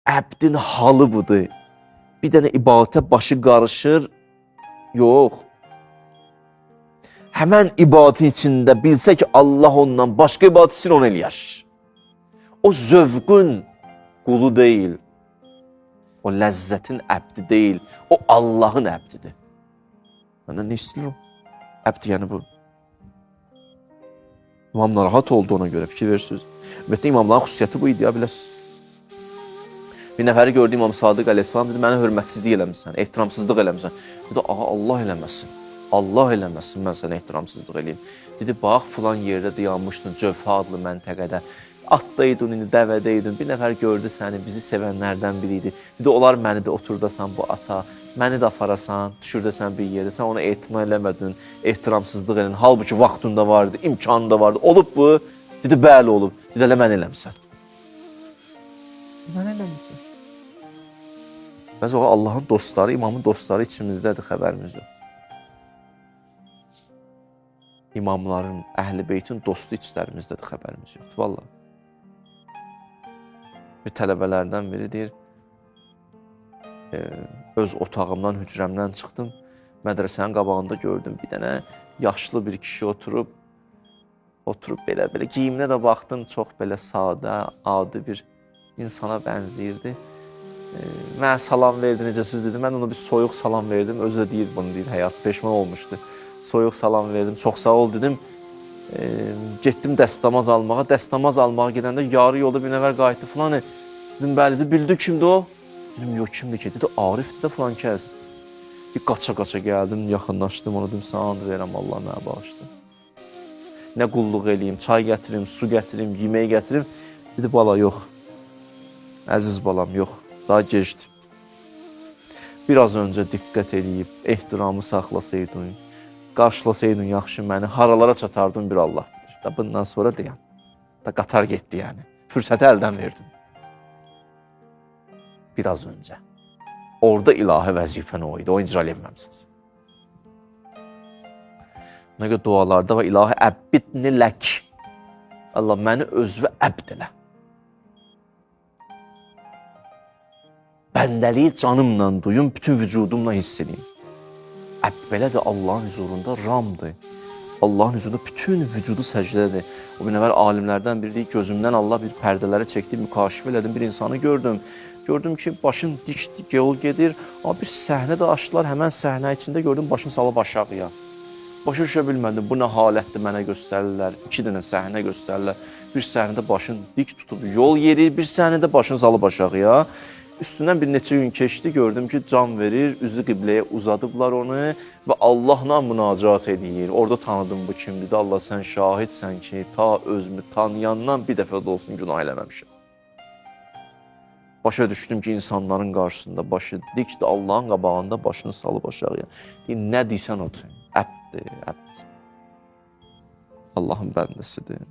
əbdin halı budur. Bir dənə ibadətə başı qarışır, yox. Həmən ibadətin içində bilsə ki, Allah ondan başqa ibadət üçün onu eləyər. O zövqün qulu deyil, o ləzzətin əbdi deyil, o Allahın əbdidir. Məndən nə istəyir o? Əbdi yəni bu. İmam narahat oldu ona görə, fikir verirsiniz. Ümumiyyətlə, imamların xüsusiyyəti bu idi, ya biləsiniz. Bir nəfəri gördü İmam Sadiq əleyhissalam, dedi, mənə hörmətsizlik eləmişsən, ehtiramsızlıq eləmişsən. Dedi, ağa, Allah eləməsin. Allah eləməsin, mən sənə ehtiramsızlıq eləyim. Dedi, bax, filan yerdə dayanmışdın, Cövhə adlı məntəqədə. Atdaydın, indi dəvədəydin. Bir nəfər gördü səni, bizi sevənlərdən biri idi. Dedi, olar məni də oturdasan bu ata, məni də aparasan, düşürdəsən bir yerdə. Sən ona etina eləmədin, ehtiramsızlıq elin. Halbuki vaxtında vardı, imkanı da vardı. Olub bu? Dedi, bəli olub. Dedi, elə mən eləmişsən. Mən eləmişsən. Bəzi o Allahın dostları, imamın dostları içimizdədir, xəbərimiz yoxdur. İmamların, əhl-i beytin dostu içlərimіздədir, xəbərimiz yoxdur, vallahi. Bir tələbələrdən biri deyir, öz otağımdan, hücrəmdən çıxdım, mədrəsənin qabağında gördüm, bir dənə yaşlı bir kişi oturub belə giyiminə də baxdım, çox belə sadə, adi bir insana bənziyirdi. Mənə salam verdi, necəsiz dedi, mən ona bir soyuq salam verdim, özü də deyir bunu, deyir, həyatı peşman olmuşdu. Soyuq salam verdim, çox sağ ol dedim. Getdim dəstəmaz almağa. Dəstəmaz almağa gedəndə yarı yolda bir nəfər qayıtdı filan. Dedim, bəli, bildi kimdir o? Dedim, yox, kimdir ki? Dedi, Arifdir də filan kəs. Qaça-qaça gəldim, yaxınlaşdım, ona dedim, sən and verirəm, Allah mənə bağışdı. Nə qulluq eləyim, çay gətirim, su gətirim, yemək gətirim. Dedi, bala, yox. Əziz balam, yox. Daha gecdi. Biraz öncə diqqət eləyib, ehtiramı saxlasaydın, qarşılasaydın yaxşı məni, haralara çatardın bir Allah bilir. Da bundan sonra deyəm. Da qatar getdi yəni. Fürsəti əldən verdim. Biraz öncə. Orada ilahi vəzifən o idi, o icra eləməmsiniz. Ona görə dualarda və ilahi əbbidni lək. Allah məni özvə əbd elə. Bəndəliyi canımla duyum, bütün vücudumla hiss edeyim. Əbd belədir, Allahın huzurunda ramdır. Allahın huzurunda bütün vücudu səcdədir. O bir nəfər alimlərdən biri deyir, gözümdən Allah bir pərdələri çəkdi, mükaşifə elədim, bir insanı gördüm. Gördüm ki, başın dik yol gedir, amma bir səhnə də açdılar, həmən səhnə içində gördüm, başını salıb aşağıya. Başa düşə bilmədim, bu nə halətdir mənə göstərirlər, 2 dənə səhnə göstərirlər. Bir səhnədə başını dik tutub yol yerir, bir səhnədə başını salıb aşağıya. Üstündən bir neçə gün keçdi, gördüm ki, can verir, üzü qibləyə uzadıblar onu və Allahla münacat edir. Orada tanıdım bu kimdir, Allah sən şahidsən ki, ta özümü tanıyandan bir dəfə də olsun günah eləməmişəm. Başa düşdüm ki, insanların qarşısında başı dikdir, Allahın qabağında başını salıb aşağıya. Nə deysən otur, əbddir, əbd. Allahın bəndəsidir.